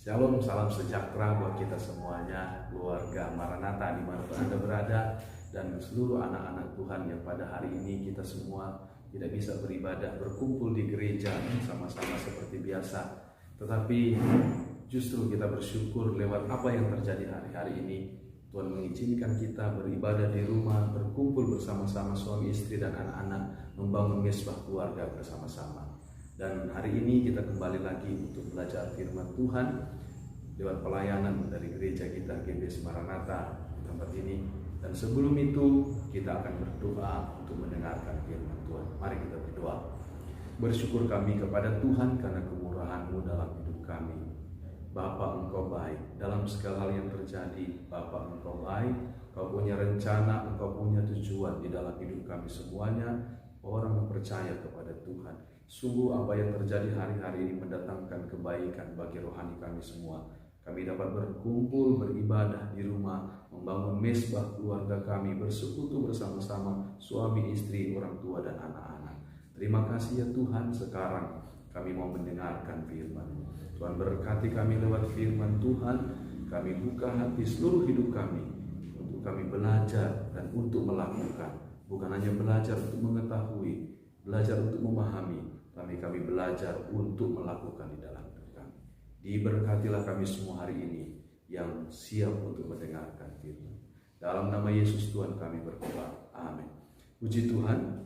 Shalom, salam sejahtera buat kita semuanya, keluarga Maranatha dimanapun Anda berada, dan seluruh anak-anak Tuhan yang pada hari ini kita semua tidak bisa beribadah, berkumpul di gereja sama-sama seperti biasa. Tetapi justru kita bersyukur lewat apa yang terjadi hari-hari ini. Tuhan mengizinkan kita beribadah di rumah, berkumpul bersama-sama suami istri dan anak-anak, membangun mesbah keluarga bersama-sama. Dan hari ini kita kembali lagi untuk belajar firman Tuhan lewat pelayanan dari gereja kita GBS Maranatha di tempat ini. Dan sebelum itu kita akan berdoa untuk mendengarkan firman Tuhan. Mari kita berdoa. Bersyukur kami kepada Tuhan karena kemurahan-Mu dalam hidup kami. Bapa, Engkau baik dalam segala hal yang terjadi. Bapa, Engkau baik, Engkau punya rencana, Engkau punya tujuan di dalam hidup kami semuanya. Orang yang percaya kepada Tuhan, sungguh apa yang terjadi hari-hari ini mendatangkan kebaikan bagi rohani kami semua. Kami dapat berkumpul, beribadah di rumah, membangun mesbah keluarga kami, bersekutu bersama-sama suami, istri, orang tua, dan anak-anak. Terima kasih ya Tuhan, sekarang kami mau mendengarkan firman. Tuhan berkati kami lewat firman Tuhan. Kami buka hati seluruh hidup kami untuk kami belajar dan untuk melakukan. Bukan hanya belajar untuk mengetahui, belajar untuk memahami, tapi kami belajar untuk melakukan di dalam hidup kami. Diberkatilah kami semua hari ini yang siap untuk mendengarkan firman. Dalam nama Yesus Tuhan kami berdoa. Amin. Puji Tuhan,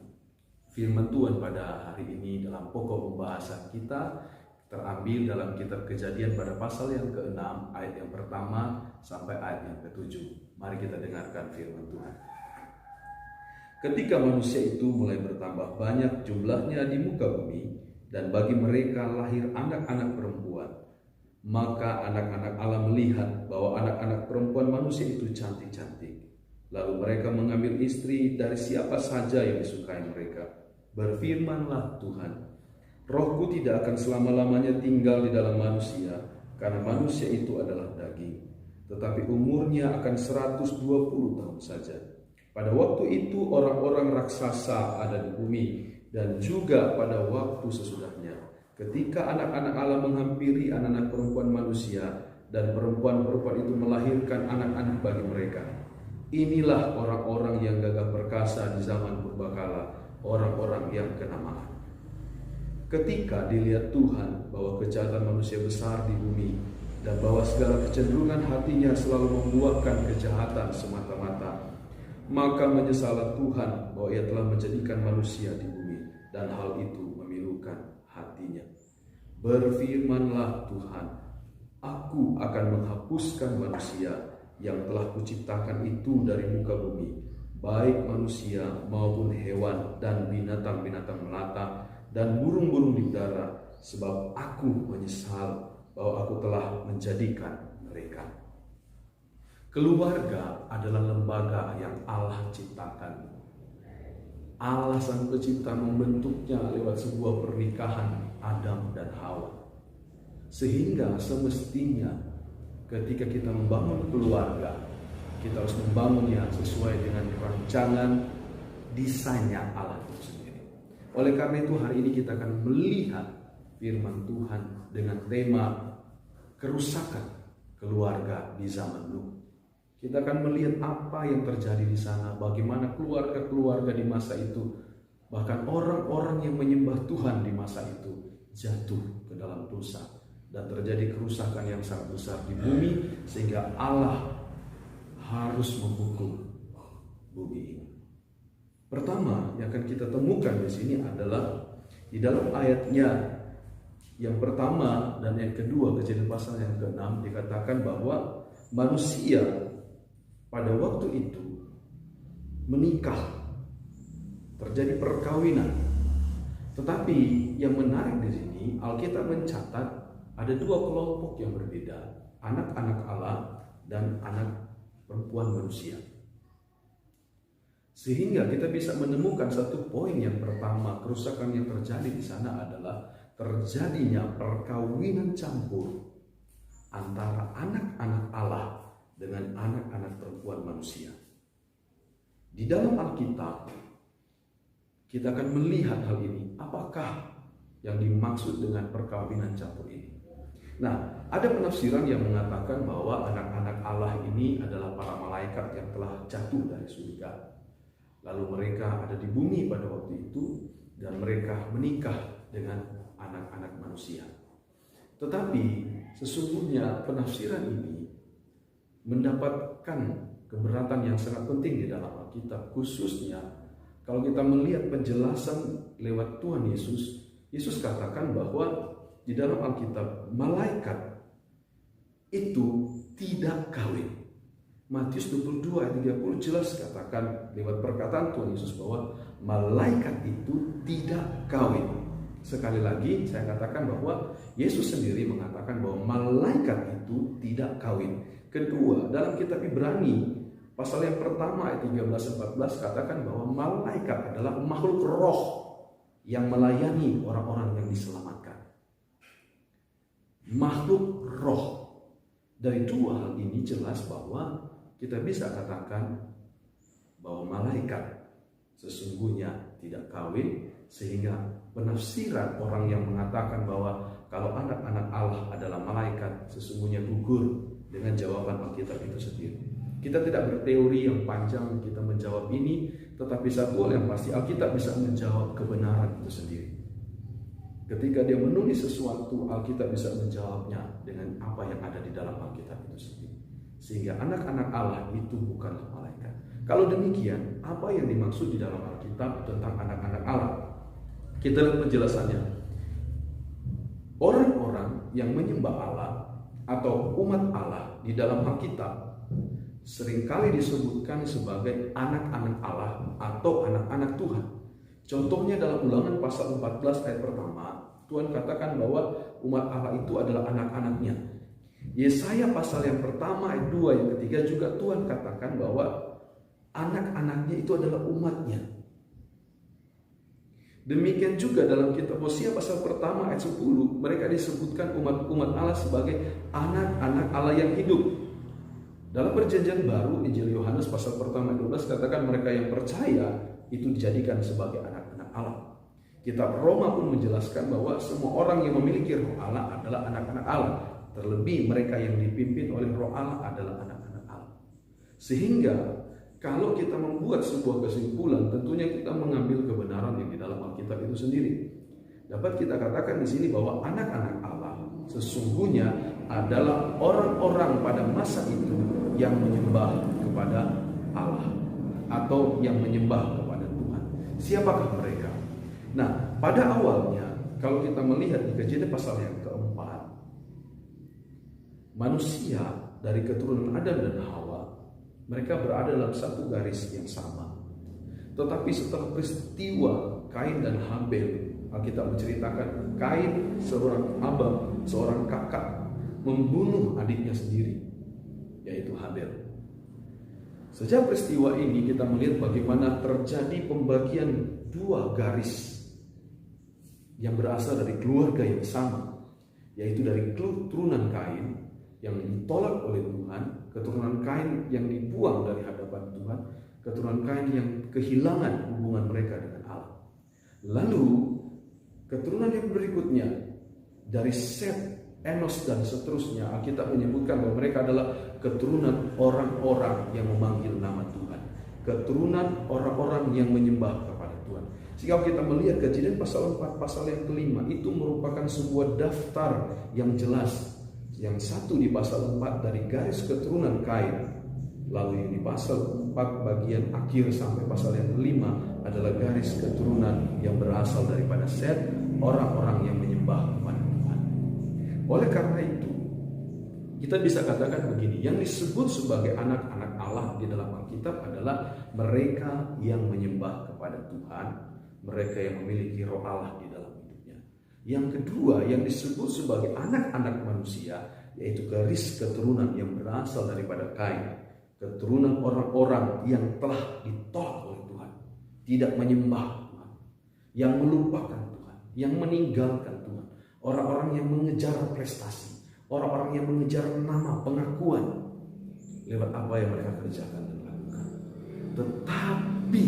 firman Tuhan pada hari ini dalam pokok pembahasan kita terambil dalam kitab Kejadian pada pasal yang ke-6, ayat yang pertama sampai ayat yang ke-7. Mari kita dengarkan firman Tuhan. Ketika manusia itu mulai bertambah banyak jumlahnya di muka bumi, dan bagi mereka lahir anak-anak perempuan, maka anak-anak Allah melihat bahwa anak-anak perempuan manusia itu cantik-cantik. Lalu mereka mengambil istri dari siapa saja yang disukai mereka. Berfirmanlah Tuhan, Rohku tidak akan selama-lamanya tinggal di dalam manusia, karena manusia itu adalah daging, tetapi umurnya akan 120 tahun saja. Pada waktu itu orang-orang raksasa ada di bumi, dan juga pada waktu sesudahnya, ketika anak-anak Allah menghampiri anak-anak perempuan manusia, dan perempuan-perempuan itu melahirkan anak-anak bagi mereka. Inilah orang-orang yang gagah perkasa di zaman purbakala, orang-orang yang kenamaan. Ketika dilihat Tuhan bahwa kejahatan manusia besar di bumi, dan bahwa segala kecenderungan hatinya selalu membuahkan kejahatan semata-mata, maka menyesallah Tuhan bahwa Ia telah menjadikan manusia di bumi, dan hal itu memilukan hatinya. Berfirmanlah Tuhan, Aku akan menghapuskan manusia yang telah Kuciptakan itu dari muka bumi, baik manusia maupun hewan dan binatang-binatang melata dan burung-burung di udara, sebab Aku menyesal bahwa Aku telah menjadikan mereka. Keluarga adalah lembaga yang Allah ciptakan. Allah Sang Pencipta membentuknya lewat sebuah pernikahan Adam dan Hawa. Sehingga semestinya ketika kita membangun keluarga, kita harus membangunnya sesuai dengan rancangan desainnya Allah itu sendiri. Oleh karena itu hari ini kita akan melihat firman Tuhan dengan tema kerusakan keluarga di zaman Nuh. Kita akan melihat apa yang terjadi di sana, bagaimana keluarga-keluarga di masa itu, bahkan orang-orang yang menyembah Tuhan di masa itu jatuh ke dalam dosa, dan terjadi kerusakan yang sangat besar di bumi, sehingga Allah harus menghukum bumi ini. Pertama yang akan kita temukan di sini adalah di dalam ayatnya yang pertama dan yang kedua, Kejadian pasal yang ke-6, dikatakan bahwa manusia pada waktu itu menikah, terjadi perkawinan. Tetapi yang menarik di sini, Alkitab mencatat ada dua kelompok yang berbeda, anak-anak Allah dan anak perempuan manusia. Sehingga kita bisa menemukan satu poin yang pertama, kerusakan yang terjadi di sana adalah terjadinya perkawinan campur antara anak-anak Allah dengan anak-anak perempuan manusia. Di dalam Alkitab kita akan melihat hal ini. Apakah yang dimaksud dengan perkawinan campur ini? Nah, ada penafsiran yang mengatakan bahwa anak-anak Allah ini adalah para malaikat yang telah jatuh dari surga. Lalu mereka ada di bumi pada waktu itu dan mereka menikah dengan anak-anak manusia. Tetapi sesungguhnya penafsiran ini mendapatkan keberatan yang sangat penting di dalam Alkitab, khususnya kalau kita melihat penjelasan lewat Tuhan Yesus. Yesus katakan bahwa di dalam Alkitab malaikat itu tidak kawin. Matius 22 ayat 30 jelas katakan lewat perkataan Tuhan Yesus bahwa malaikat itu tidak kawin. Sekali lagi saya katakan bahwa Yesus sendiri mengatakan bahwa malaikat itu tidak kawin. Kedua, dalam kitab Ibrani pasal yang pertama ayat 13-14 katakan bahwa malaikat adalah makhluk roh yang melayani orang-orang yang diselamatkan. Makhluk roh. Dari dua hal ini jelas bahwa kita bisa katakan bahwa malaikat sesungguhnya tidak kawin, sehingga penafsiran orang yang mengatakan bahwa kalau anak-anak Allah adalah malaikat sesungguhnya gugur dengan jawaban Alkitab itu sendiri. Kita tidak berteori yang panjang kita menjawab ini, tetapi satu hal yang pasti Alkitab bisa menjawab kebenaran itu sendiri. Ketika dia menulis sesuatu, Alkitab bisa menjawabnya dengan apa yang ada di dalam Alkitab itu sendiri. Sehingga anak-anak Allah itu bukanlah malaikat. Kalau demikian, apa yang dimaksud di dalam Alkitab tentang anak-anak Allah? Kita lihat penjelasannya. Orang-orang yang menyembah Allah atau umat Allah di dalam Alkitab seringkali disebutkan sebagai anak-anak Allah atau anak-anak Tuhan. Contohnya dalam Ulangan pasal 14 ayat pertama, Tuhan katakan bahwa umat Allah itu adalah anak-anaknya. Yesaya pasal yang pertama ayat 2 yang ketiga juga Tuhan katakan bahwa anak-anaknya itu adalah umatnya. Demikian juga dalam kitab Hosea pasal pertama ayat 10, mereka disebutkan umat Allah sebagai anak-anak Allah yang hidup. Dalam perjanjian baru, Injil Yohanes pasal pertama ayat 12 katakan mereka yang percaya itu dijadikan sebagai anak-anak Allah. Kitab Roma pun menjelaskan bahwa semua orang yang memiliki roh Allah adalah anak-anak Allah. Terlebih mereka yang dipimpin oleh roh Allah adalah anak-anak Allah. Sehingga kalau kita membuat sebuah kesimpulan, tentunya kita mengambil kebenaran yang di dalam Alkitab itu sendiri. Dapat kita katakan di sini bahwa anak-anak Allah sesungguhnya adalah orang-orang pada masa itu yang menyembah kepada Allah atau yang menyembah kepada Tuhan. Siapakah mereka? Nah, pada awalnya kalau kita melihat di Kejadian pasal yang keempat, manusia dari keturunan Adam dan Hawa, mereka berada dalam satu garis yang sama. Tetapi setelah peristiwa Kain dan Habel, Alkitab menceritakan Kain seorang abang, seorang kakak, membunuh adiknya sendiri, yaitu Habel. Sejak peristiwa ini kita melihat bagaimana terjadi pembagian dua garis yang berasal dari keluarga yang sama, yaitu dari keturunan Kain yang ditolak oleh Tuhan, keturunan Kain yang dibuang dari hadapan Tuhan, keturunan Kain yang kehilangan hubungan mereka dengan Allah. Lalu keturunan yang berikutnya dari Set, Enos dan seterusnya, Alkitab menyebutkan bahwa mereka adalah keturunan orang-orang yang memanggil nama Tuhan, keturunan orang-orang yang menyembah kepada Tuhan. Jika kita melihat Kejadian pasal 4 pasal yang kelima, itu merupakan sebuah daftar yang jelas. Yang satu di pasal 4 dari garis keturunan Kain, lalu yang di pasal 4 bagian akhir sampai pasal yang kelima adalah garis keturunan yang berasal daripada Set, orang-orang yang menyembah kepada Tuhan. Oleh karena itu, kita bisa katakan begini, yang disebut sebagai anak-anak Allah di dalam Alkitab adalah mereka yang menyembah kepada Tuhan, mereka yang memiliki roh Allah di dalam hidupnya. Yang kedua, yang disebut sebagai anak-anak manusia, yaitu garis keturunan yang berasal daripada Kain, keturunan orang-orang yang telah ditolak oleh Tuhan, tidak menyembah Tuhan, yang melupakan Tuhan, yang meninggalkan Tuhan, orang-orang yang mengejar prestasi, orang-orang yang mengejar nama, pengakuan lewat apa yang mereka kerjakan dan lakukan. Tetapi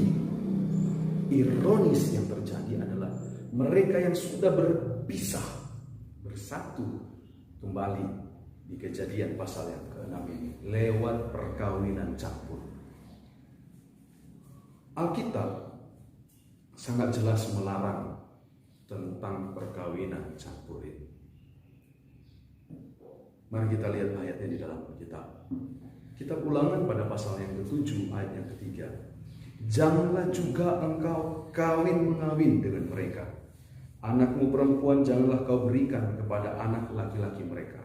ironis yang terjadi adalah mereka yang sudah berpisah, bersatu kembali di Kejadian pasal yang ke-6 ini lewat perkawinan campur. Alkitab sangat jelas melarang tentang perkawinan campur ini. Mari kita lihat ayatnya di dalam Alkitab. Kitab Ulangan pada pasal yang ke-7 ayat yang ke-3. Janganlah juga engkau kawin mengawin dengan mereka. Anakmu perempuan janganlah kau berikan kepada anak laki-laki mereka.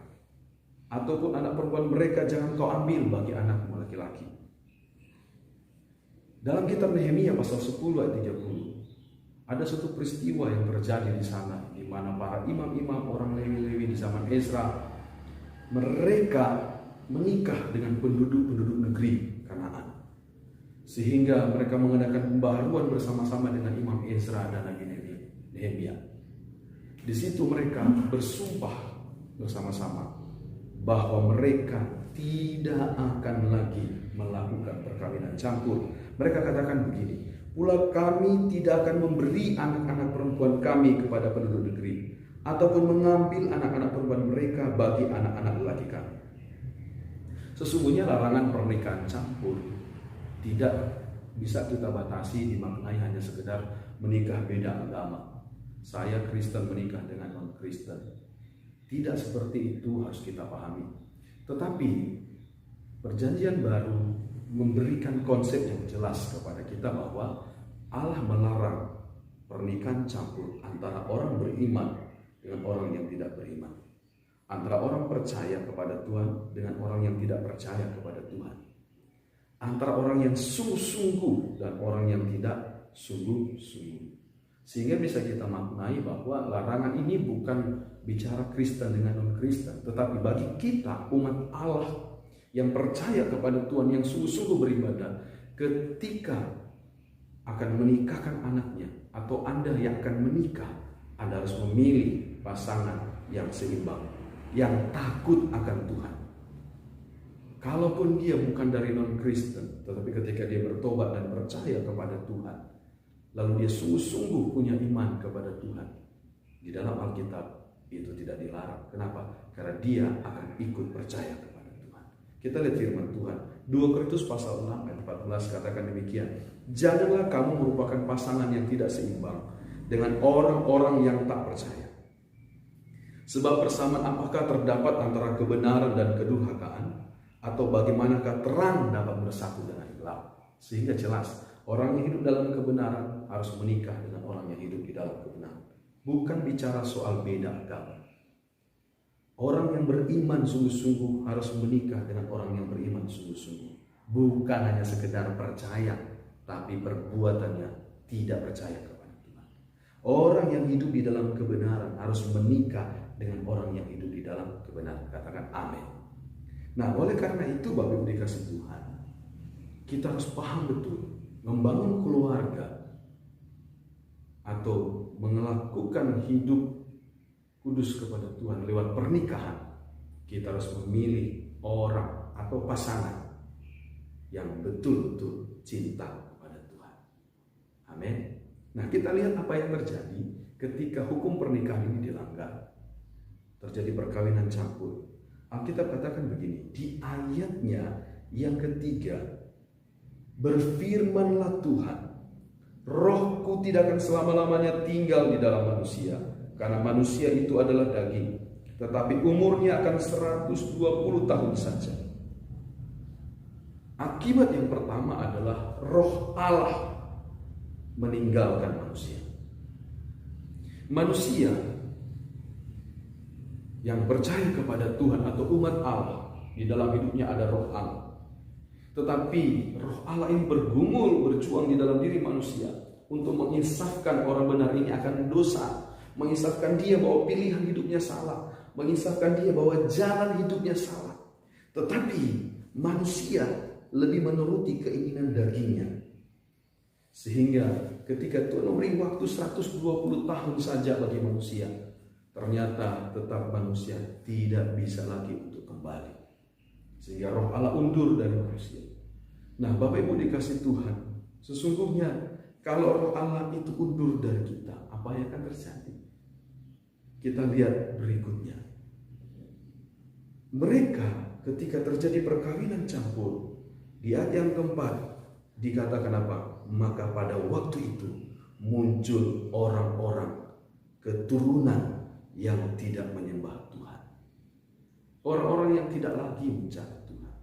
Ataupun anak perempuan mereka jangan kau ambil bagi anakmu laki-laki. Dalam kitab Nehemia pasal 10 ayat 30, ada suatu peristiwa yang terjadi di sana, di mana para imam-imam orang Lewi-Lewi di zaman Ezra, mereka menikah dengan penduduk-penduduk negeri Kanaan. Sehingga mereka mengadakan pembaharuan bersama-sama dengan Imam Ezra dan Nabi Nehemia. Di situ mereka bersumpah bersama-sama bahwa mereka tidak akan lagi melakukan perkawinan campur. Mereka katakan begini, pula kami tidak akan memberi anak-anak perempuan kami kepada penduduk negeri, ataupun mengambil anak-anak perempuan mereka bagi anak-anak lelaki kami. Sesungguhnya larangan pernikahan campur tidak bisa kita batasi dimaknai hanya sekedar menikah beda agama. Saya Kristen menikah dengan non-Kristen. Tidak seperti itu harus kita pahami. Tetapi Perjanjian Baru memberikan konsep yang jelas kepada kita bahwa Allah melarang pernikahan campur antara orang beriman dengan orang yang tidak beriman, antara orang percaya kepada Tuhan dengan orang yang tidak percaya kepada Tuhan, antara orang yang sungguh-sungguh dan orang yang tidak sungguh-sungguh. Sehingga bisa kita maknai bahwa larangan ini bukan bicara Kristen dengan non-Kristen, tetapi bagi kita umat Allah yang percaya kepada Tuhan, yang sungguh-sungguh beribadah, ketika akan menikahkan anaknya atau Anda yang akan menikah, Anda harus memilih pasangan yang seimbang, yang takut akan Tuhan. Kalaupun dia bukan dari non-Kristen, tetapi ketika dia bertobat dan percaya kepada Tuhan, lalu dia sungguh-sungguh punya iman kepada Tuhan, di dalam Alkitab itu tidak dilarang. Kenapa? Karena dia akan ikut percaya kepada Tuhan. Kita lihat firman Tuhan, 2 Korintus pasal 6 ayat 14 katakan demikian, janganlah kamu merupakan pasangan yang tidak seimbang dengan orang-orang yang tak percaya. Sebab persamaan apakah terdapat antara kebenaran dan kedurhakaan? Atau bagaimanakah terang dapat bersatu dengan gelap? Sehingga jelas, orang yang hidup dalam kebenaran harus menikah dengan orang yang hidup di dalam kebenaran. Bukan bicara soal beda agama. Orang yang beriman sungguh-sungguh harus menikah dengan orang yang beriman sungguh-sungguh. Bukan hanya sekedar percaya, tapi perbuatannya tidak percaya kepada Tuhan. Orang yang hidup di dalam kebenaran harus menikah dengan orang yang hidup di dalam kebenaran. Katakan amin. Nah, oleh karena itu Bapak Ibu dikasih Tuhan, kita harus paham betul, membangun keluarga atau melakukan hidup kudus kepada Tuhan lewat pernikahan, kita harus memilih orang atau pasangan yang betul-betul cinta kepada Tuhan. Amin. Nah, kita lihat apa yang terjadi ketika hukum pernikahan ini dilanggar. Terjadi perkawinan campur. Alkitab katakan begini, di ayatnya yang ketiga, berfirmanlah Tuhan, Rohku tidak akan selama-lamanya tinggal di dalam manusia, karena manusia itu adalah daging, tetapi umurnya akan 120 tahun saja. Akibat yang pertama adalah Roh Allah meninggalkan manusia. Manusia yang percaya kepada Tuhan atau umat Allah, di dalam hidupnya ada Roh Allah. Tetapi Roh Allah ini bergumul, berjuang di dalam diri manusia untuk menginsafkan orang benar ini akan dosa, menginsafkan dia bahwa pilihan hidupnya salah, menginsafkan dia bahwa jalan hidupnya salah. Tetapi manusia lebih menuruti keinginan dagingnya. Sehingga ketika Tuhan memberi waktu 120 tahun saja bagi manusia, ternyata tetap manusia tidak bisa lagi untuk kembali. Sehingga Roh Allah undur dari manusia. Nah, Bapak Ibu dikasih Tuhan, sesungguhnya kalau Roh Allah itu undur dari kita, apa yang akan terjadi? Kita lihat berikutnya. Mereka ketika terjadi perkawinan campur, di ayat yang keempat dikatakan apa? Maka pada waktu itu muncul orang-orang keturunan yang tidak menyembah Tuhan. Orang-orang yang tidak lagi mencari Tuhan.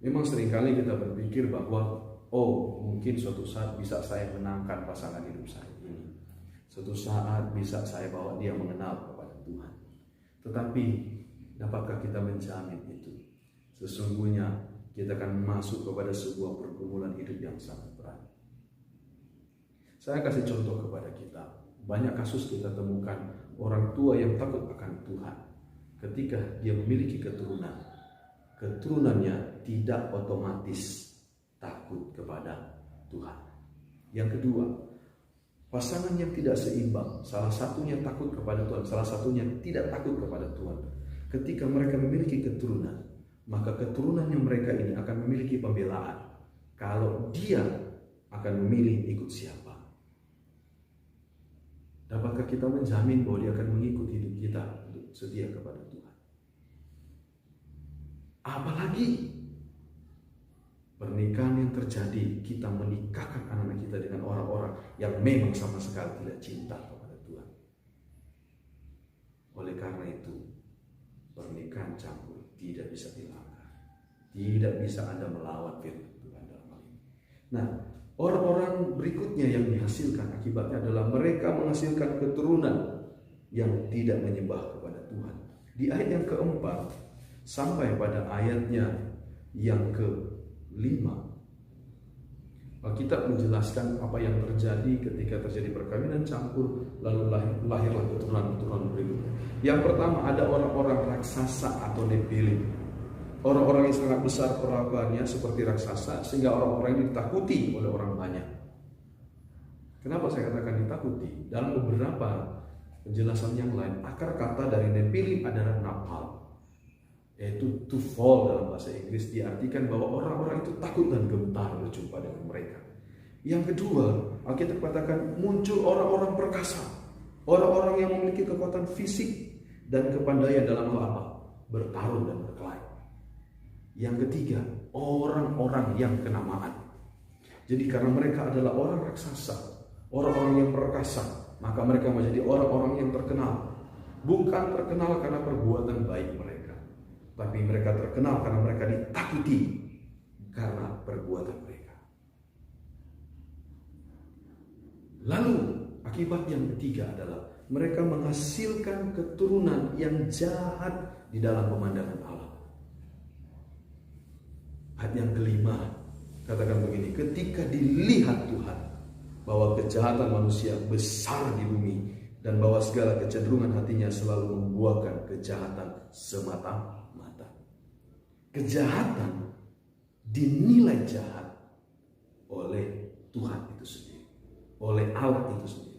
Memang seringkali kita berpikir bahwa mungkin suatu saat bisa saya menangkan pasangan hidup saya ini. Suatu saat bisa saya bawa dia mengenal kepada Tuhan. Tetapi dapatkah kita menjamin itu? Sesungguhnya kita akan masuk kepada sebuah pergumulan hidup yang sangat berat. Saya kasih contoh kepada kita. Banyak kasus kita temukan orang tua yang takut akan Tuhan. Ketika dia memiliki keturunan, keturunannya tidak otomatis takut kepada Tuhan. Yang kedua, pasangan yang tidak seimbang, salah satunya takut kepada Tuhan, salah satunya tidak takut kepada Tuhan. Ketika mereka memiliki keturunan, maka keturunannya mereka ini akan memiliki pembelaan. Kalau dia akan memilih ikut siapa? Dapatkah kita menjamin bahwa dia akan mengikut hidup kita untuk setia kepada Tuhan? Apalagi pernikahan yang terjadi, kita menikahkan anak-anak kita dengan orang-orang yang memang sama sekali tidak cinta kepada Tuhan. Oleh karena itu, pernikahan campur tidak bisa dilanggar. Tidak bisa Anda melawan firman Tuhan dalam hal ini. Nah, orang-orang berikutnya yang dihasilkan akibatnya adalah mereka menghasilkan keturunan yang tidak menyembah kepada Tuhan. Di ayat yang keempat sampai pada ayatnya yang kelima, Alkitab menjelaskan apa yang terjadi ketika terjadi perkawinan campur, lalu lahirlah keturunan-keturunan berikutnya. Yang pertama, ada orang-orang raksasa atau Nephilim. Orang-orang yang sangat besar perawakannya seperti raksasa, sehingga orang-orang ini ditakuti oleh orang banyak. Kenapa saya katakan ditakuti? Dalam beberapa penjelasan yang lain, akar kata dari Nephilim adalah napal, yaitu to fall dalam bahasa Inggris, diartikan bahwa orang-orang itu takut dan gentar berjumpa dengan mereka. Yang kedua, Alkitab katakan muncul orang-orang perkasa, orang-orang yang memiliki kekuatan fisik dan kepandaian dalam hal apa? Bertarung dan berkelahi. Yang ketiga, orang-orang yang kenamaan. Jadi karena mereka adalah orang raksasa, orang-orang yang perkasa, maka mereka menjadi orang-orang yang terkenal. Bukan terkenal karena perbuatan baik mereka, tapi mereka terkenal karena mereka ditakuti karena perbuatan mereka. Lalu akibat yang ketiga adalah mereka menghasilkan keturunan yang jahat di dalam pemandangan Allah. Ayat yang kelima katakan begini, ketika dilihat Tuhan bahwa kejahatan manusia besar di bumi dan bahwa segala kecenderungan hatinya selalu membuahkan kejahatan semata-mata. Kejahatan dinilai jahat oleh Tuhan itu sendiri, oleh Allah itu sendiri.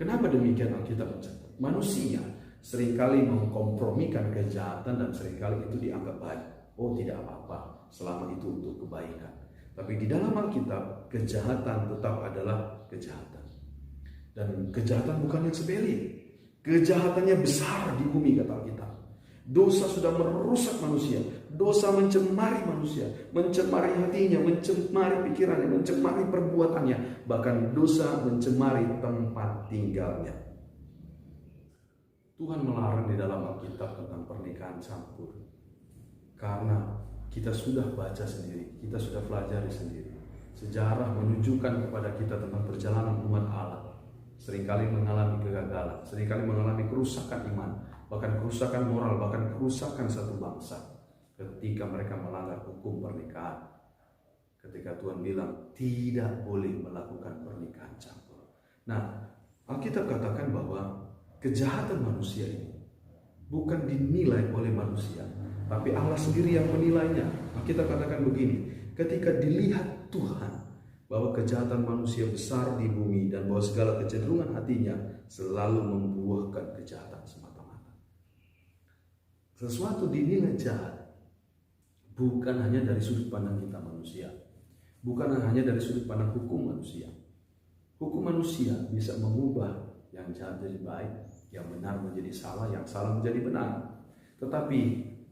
Kenapa demikian Alkitab mencatat? Manusia seringkali mengkompromikan kejahatan dan seringkali itu dianggap baik. Oh, tidak apa-apa selama itu untuk kebaikan. Tapi di dalam Alkitab, kejahatan tetap adalah kejahatan. Dan kejahatan bukan yang sepele. Kejahatannya besar di bumi, kata Alkitab. Dosa sudah merusak manusia. Dosa mencemari manusia, mencemari hatinya, mencemari pikirannya, mencemari perbuatannya. Bahkan dosa mencemari tempat tinggalnya. Tuhan melarang di dalam Alkitab tentang pernikahan campur. Karena kita sudah baca sendiri, kita sudah pelajari sendiri. Sejarah menunjukkan kepada kita tentang perjalanan umat Allah. Seringkali mengalami kegagalan, seringkali mengalami kerusakan iman, bahkan kerusakan moral, bahkan kerusakan satu bangsa. Ketika mereka melanggar hukum pernikahan. Ketika Tuhan bilang tidak boleh melakukan pernikahan campur. Nah, Alkitab katakan bahwa kejahatan manusia ini bukan dinilai oleh manusia, tapi Allah sendiri yang menilainya. Kita katakan begini, ketika dilihat Tuhan bahwa kejahatan manusia besar di bumi dan bahwa segala kecenderungan hatinya selalu membuahkan kejahatan semata-mata. Sesuatu dinilai jahat bukan hanya dari sudut pandang kita manusia, bukan hanya dari sudut pandang hukum manusia. Hukum manusia bisa mengubah yang jahat jadi baik, yang benar menjadi salah, yang salah menjadi benar. Tetapi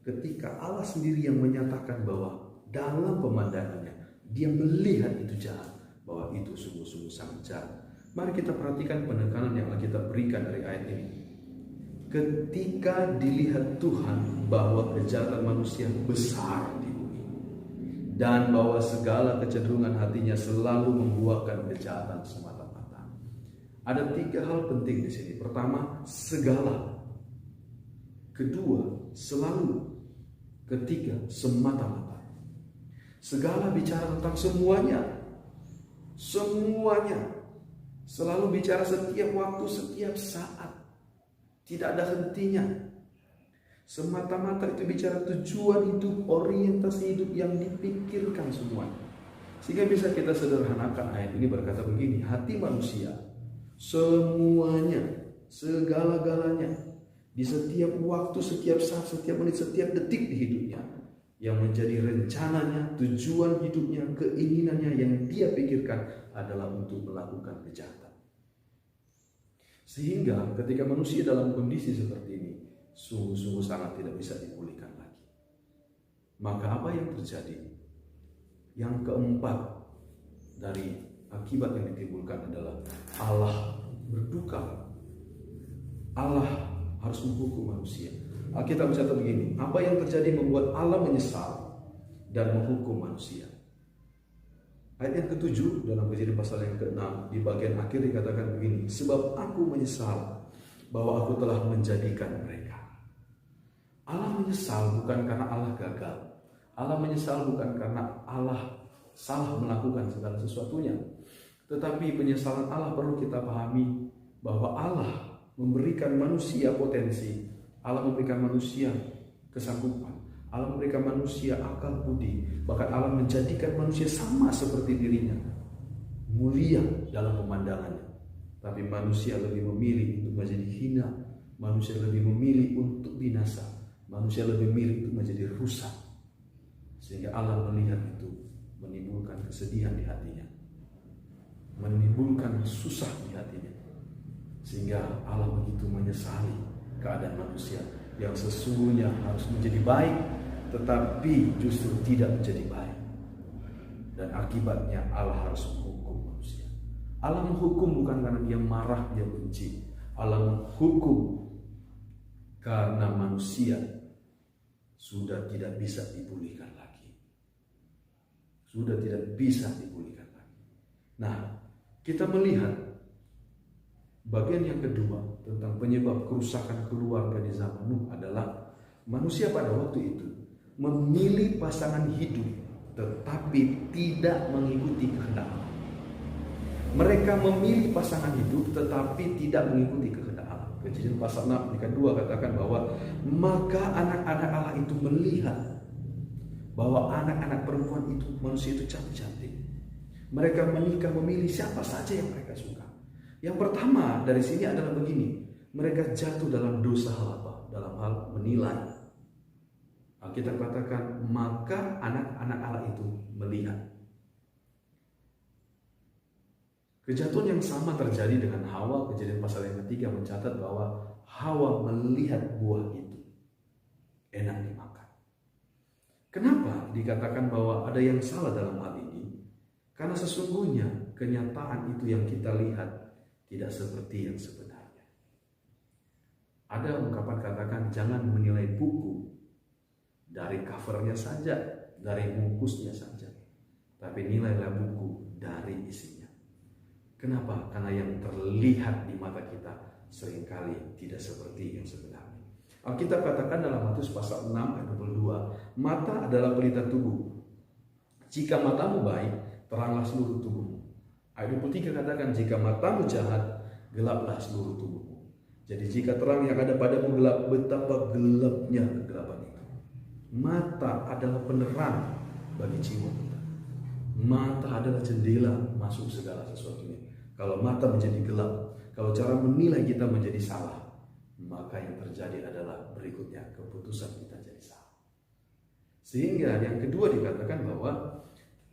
ketika Allah sendiri yang menyatakan bahwa dalam pemandangannya dia melihat itu jahat, bahwa itu sungguh-sungguh sangat jahat. Mari kita perhatikan penekanan yang kita berikan dari ayat ini. Ketika dilihat Tuhan bahwa kejahatan manusia besar di bumi, dan bahwa segala kecenderungan hatinya selalu membuahkan kejahatan semata-mata. Ada 3 hal penting di sini. Pertama, segala. Kedua, selalu. Ketiga, semata-mata. Segala bicara tentang semuanya. Semuanya. Selalu bicara setiap waktu, setiap saat. Tidak ada hentinya. Semata-mata itu bicara tujuan hidup, orientasi hidup yang dipikirkan semuanya. Sehingga bisa kita sederhanakan ayat ini berkata begini, hati manusia semuanya, segala-galanya, di setiap waktu, setiap saat, setiap menit, setiap detik di hidupnya, yang menjadi rencananya, tujuan hidupnya, keinginannya yang dia pikirkan adalah untuk melakukan kejahatan. Sehingga ketika manusia dalam kondisi seperti ini, sungguh-sungguh sangat tidak bisa dipulihkan lagi. Maka apa yang terjadi? Yang keempat dari akibat yang ditimbulkan adalah Allah berduka. Allah harus menghukum manusia. Alkitab berkata begini, apa yang terjadi membuat Allah menyesal dan menghukum manusia. Ayat yang ke-7 dalam Kejadian pasal yang ke-6 di bagian akhir dikatakan begini, sebab aku menyesal bahwa aku telah menjadikan mereka. Allah menyesal bukan karena Allah gagal. Allah menyesal bukan karena Allah salah melakukan segala sesuatunya. Tetapi penyesalan Allah perlu kita pahami bahwa Allah memberikan manusia potensi. Allah memberikan manusia kesanggupan. Allah memberikan manusia akal budi. Bahkan Allah menjadikan manusia sama seperti dirinya, mulia dalam pemandangannya. Tapi manusia lebih memilih untuk menjadi hina. Manusia lebih memilih untuk binasa. Manusia lebih memilih untuk menjadi rusak. Sehingga Allah melihat itu, menimbulkan kesedihan di hatinya, menimbulkan susah di hatinya. Sehingga Allah begitu menyesali keadaan manusia yang sesungguhnya harus menjadi baik, tetapi justru tidak menjadi baik. Dan akibatnya Allah harus menghukum manusia. Allah menghukum bukan karena dia marah, dia benci. Allah menghukum karena manusia sudah tidak bisa dipulihkan lagi. Sudah tidak bisa dipulihkan lagi. Nah, kita melihat bagian yang kedua tentang penyebab kerusakan keluarga di zaman Nuh adalah manusia pada waktu itu memilih pasangan hidup tetapi tidak mengikuti kehendak Allah. Mereka memilih pasangan hidup tetapi tidak mengikuti kehendak Allah. Kejadian pasal 6 ayat 2 katakan bahwa maka anak-anak Allah itu melihat bahwa anak-anak perempuan itu, manusia itu cantik-cantik. Mereka menikah memilih siapa saja yang mereka suka. Yang pertama dari sini adalah begini, mereka jatuh dalam dosa hal apa? Dalam hal menilai. Alkitab katakan maka anak-anak Allah itu melihat. Kejatuhan yang sama terjadi dengan Hawa. Kejadian pasal yang ketiga mencatat bahwa Hawa melihat buah itu enak dimakan. Kenapa dikatakan bahwa ada yang salah dalam hal ini? Karena sesungguhnya kenyataan itu yang kita lihat tidak seperti yang sebenarnya. Ada ungkapan katakan jangan menilai buku dari covernya saja, dari bungkusnya saja, tapi nilailah buku dari isinya. Kenapa? Karena yang terlihat di mata kita seringkali tidak seperti yang sebenarnya. Alkitab katakan dalam Matius pasal 6 ayat 22, mata adalah pelita tubuh. Jika matamu baik, teranglah seluruh tubuhmu. Ayat 23 katakan jika matamu jahat, gelaplah seluruh tubuhmu. Jadi jika terang yang ada padamu gelap, betapa gelapnya kegelapan itu. Mata adalah penerang bagi jiwa kita. Mata adalah jendela masuk segala sesuatunya. Kalau mata menjadi gelap, kalau cara menilai kita menjadi salah, maka yang terjadi adalah berikutnya keputusan kita jadi salah. Sehingga yang kedua dikatakan bahwa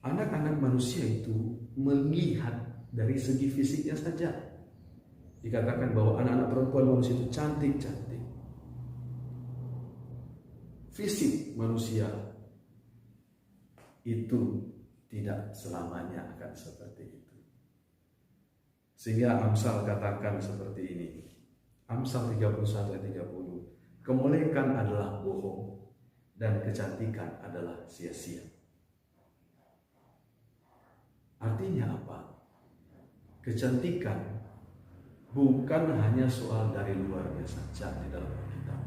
anak-anak manusia itu melihat dari segi fisiknya saja. Dikatakan bahwa anak-anak perempuan manusia itu cantik-cantik. fisik manusia itu tidak selamanya akan seperti itu. Sehingga Amsal katakan seperti ini. Amsal 31 ayat 30. Kemolekan adalah bohong dan kecantikan adalah sia-sia. Artinya apa? Kecantikan bukan hanya soal dari luarnya saja di dalam Alkitab.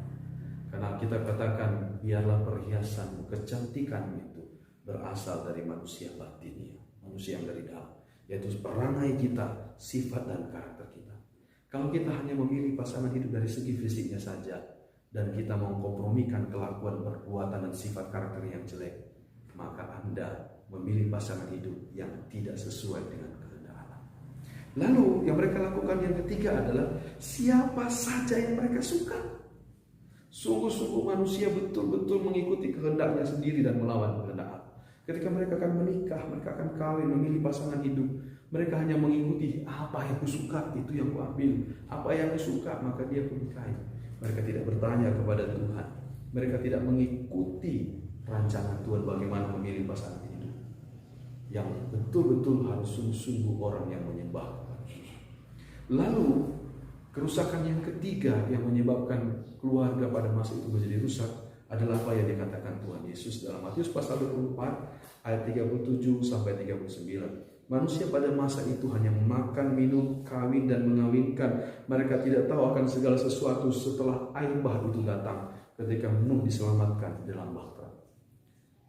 Karena kita katakan biarlah perhiasan kecantikan itu berasal dari manusia batinnya, manusia yang dari dalam, yaitu perangai kita, sifat dan karakter kita. Kalau kita hanya memilih pasangan hidup dari segi fisiknya saja dan kita mengkompromikan kelakuan, perbuatan dan sifat karakter yang jelek, maka Anda memilih pasangan hidup yang tidak sesuai dengan kehendak Allah. Lalu yang mereka lakukan yang ketiga adalah siapa saja yang mereka suka. Sungguh-sungguh manusia betul-betul mengikuti kehendaknya sendiri dan melawan kehendak Allah. Ketika mereka akan menikah, mereka akan kawin, memilih pasangan hidup, mereka hanya mengikuti apa yang aku suka, itu yang aku ambil. Apa yang aku suka, maka dia aku nikahi. Mereka tidak bertanya kepada Tuhan. Mereka tidak mengikuti rancangan Tuhan bagaimana memilih pasangan hidup. Yang betul-betul harus sungguh-sungguh orang yang menyembah. Lalu kerusakan yang ketiga yang menyebabkan keluarga pada masa itu menjadi rusak adalah apa yang dikatakan Tuhan Yesus dalam Matius pasal 24 ayat 37 sampai 39. Manusia pada masa itu hanya makan, minum, kawin dan mengawinkan. Mereka tidak tahu akan segala sesuatu setelah air bah itu datang ketika Nuh diselamatkan di dalam bahtera.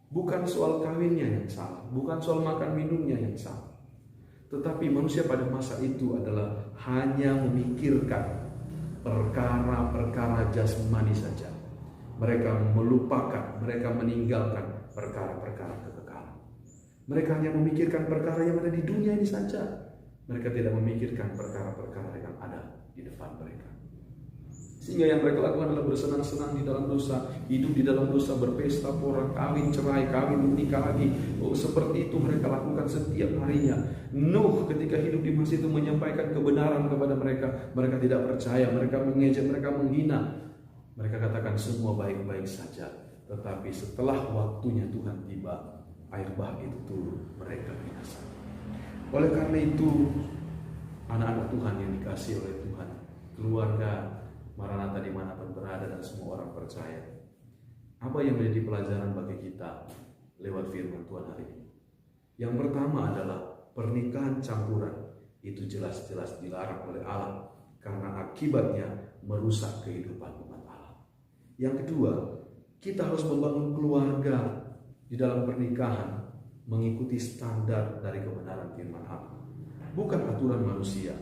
Bukan soal kawinnya yang salah, bukan soal makan minumnya yang salah. Tetapi manusia pada masa itu adalah hanya memikirkan perkara-perkara jasmani saja. Mereka melupakan, mereka meninggalkan perkara-perkara kekekalan. Mereka hanya memikirkan perkara yang ada di dunia ini saja. Mereka tidak memikirkan perkara-perkara yang ada di depan mereka. Sehingga yang mereka lakukan adalah bersenang-senang di dalam dosa, hidup di dalam dosa, berpesta pora, kawin, cerai, kawin, menikah lagi. Seperti itu mereka lakukan setiap harinya. Nuh ketika hidup di masa itu menyampaikan kebenaran kepada mereka. Mereka tidak percaya, mereka mengejek, mereka menghina. Mereka katakan semua baik-baik saja. Tetapi setelah waktunya Tuhan tiba, air bah itu turun, mereka binasa. Oleh karena itu, anak-anak Tuhan yang dikasihi oleh Tuhan, keluarga Maranatha dimanapun berada dan semua orang percaya, apa yang menjadi pelajaran bagi kita lewat firman Tuhan hari ini? Yang pertama adalah pernikahan campuran itu jelas-jelas dilarang oleh Allah karena akibatnya merusak kehidupan umat Allah. Yang kedua, kita harus membangun keluarga di dalam pernikahan mengikuti standar dari kebenaran firman Allah, bukan aturan manusia.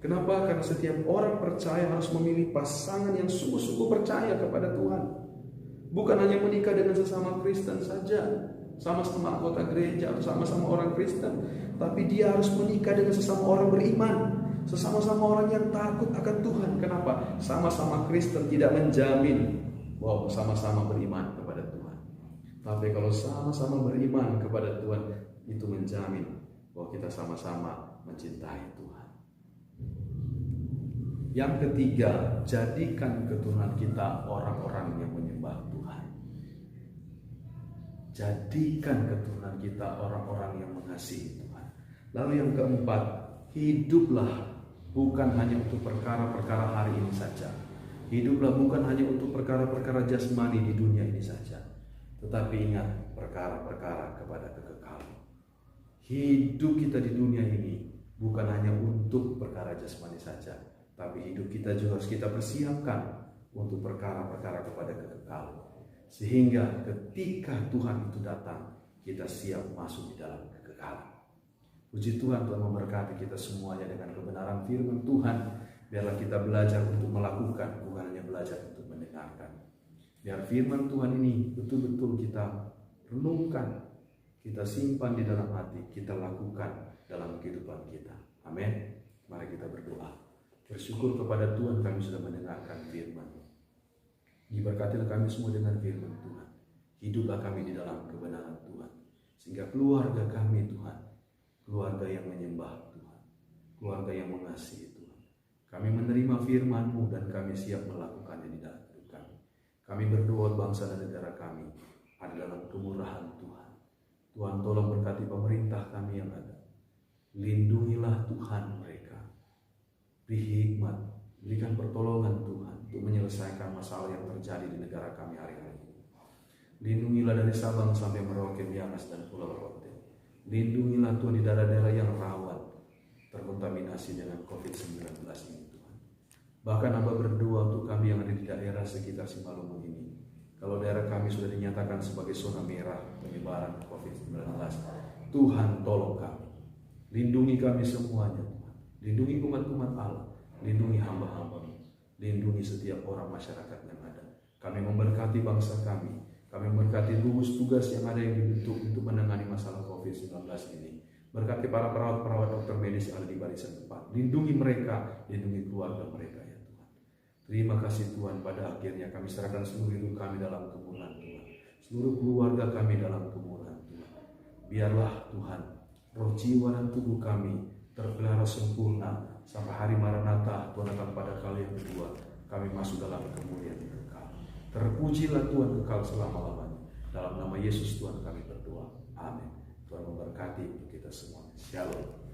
Kenapa? Karena setiap orang percaya harus memilih pasangan yang sungguh-sungguh percaya kepada Tuhan. Bukan hanya menikah dengan sesama Kristen saja, sama-sama anggota gereja atau sama-sama orang Kristen, tapi dia harus menikah dengan sesama orang beriman, sesama-sama orang yang takut akan Tuhan. Kenapa? Sama-sama Kristen tidak menjamin bahwa sama-sama beriman kepada Tuhan. Tapi kalau sama-sama beriman kepada Tuhan, itu menjamin bahwa kita sama-sama mencintai Tuhan. Yang ketiga, jadikan keturunan kita orang-orang yang menyembah Tuhan. Jadikan keturunan kita orang-orang yang mengasihi Tuhan. Lalu yang keempat, hiduplah bukan hanya untuk perkara-perkara hari ini saja. Hiduplah bukan hanya untuk perkara-perkara jasmani di dunia ini saja. Tetapi ingat perkara-perkara kepada kekekalan. Hidup kita di dunia ini bukan hanya untuk perkara jasmani saja, tapi hidup kita juga harus kita persiapkan untuk perkara-perkara kepada kekekalan. Sehingga ketika Tuhan itu datang, kita siap masuk di dalam kekekalan. Puji Tuhan, Tuhan memberkati kita semuanya dengan kebenaran firman Tuhan. Biarlah kita belajar untuk melakukan, bukan hanya belajar untuk mendengarkan. Biar firman Tuhan ini betul-betul kita renungkan, kita simpan di dalam hati, kita lakukan dalam kehidupan kita. Amin. Mari kita berdoa. Bersyukur kepada Tuhan kami sudah mendengarkan firman. Diberkatilah kami semua dengan firman Tuhan. Hiduplah kami di dalam kebenaran Tuhan. Sehingga keluarga kami Tuhan, keluarga yang menyembah Tuhan, keluarga yang mengasihi Tuhan. Kami menerima firman-Mu dan kami siap melakukannya di dalam hidup kami. Kami berdoa bangsa dan negara kami ada dalam kemurahan Tuhan. Tuhan tolong berkati pemerintah kami yang ada. Lindungilah Tuhan mereka. Beri hikmat, berikan pertolongan Tuhan untuk menyelesaikan masalah yang terjadi di negara kami hari-hari ini. Lindungilah dari Sabang sampai Merauke, Miangas dan Pulau Rote. Lindungilah Tuhan di daerah-daerah yang rawan terkontaminasi dengan COVID-19 ini Tuhan. Bahkan Hamba berdoa untuk kami yang ada di daerah sekitar Simalungun ini. Kalau daerah kami sudah dinyatakan sebagai zona merah penyebaran COVID-19, Tuhan tolong kami. Lindungi kami semuanya Tuhan. Lindungi umat-umat Allah. Lindungi hamba-hamba-Mu. Lindungi setiap orang masyarakat yang ada. Kami memberkati bangsa kami. Kami memberkati gugus tugas yang ada yang dibentuk untuk menangani masalah COVID-19 ini. Berkati para perawat-perawat dokter medis yang ada di barisan depan. Lindungi mereka, lindungi keluarga mereka ya Tuhan. Terima kasih Tuhan, pada akhirnya kami serahkan seluruh hidup kami dalam kemurahan Tuhan. Seluruh keluarga kami dalam kemurahan Tuhan. Biarlah Tuhan, roh jiwa dan tubuh kami terpelihara sempurna sampai hari Maranatha Tuhan akan pada kali yang kedua kami masuk dalam kemuliaan kekal. Terpujilah Tuhan kekal selama-lamanya. Dalam nama Yesus Tuhan kami berdoa. Amin. Tuhan memberkati untuk kita semua. Shalom.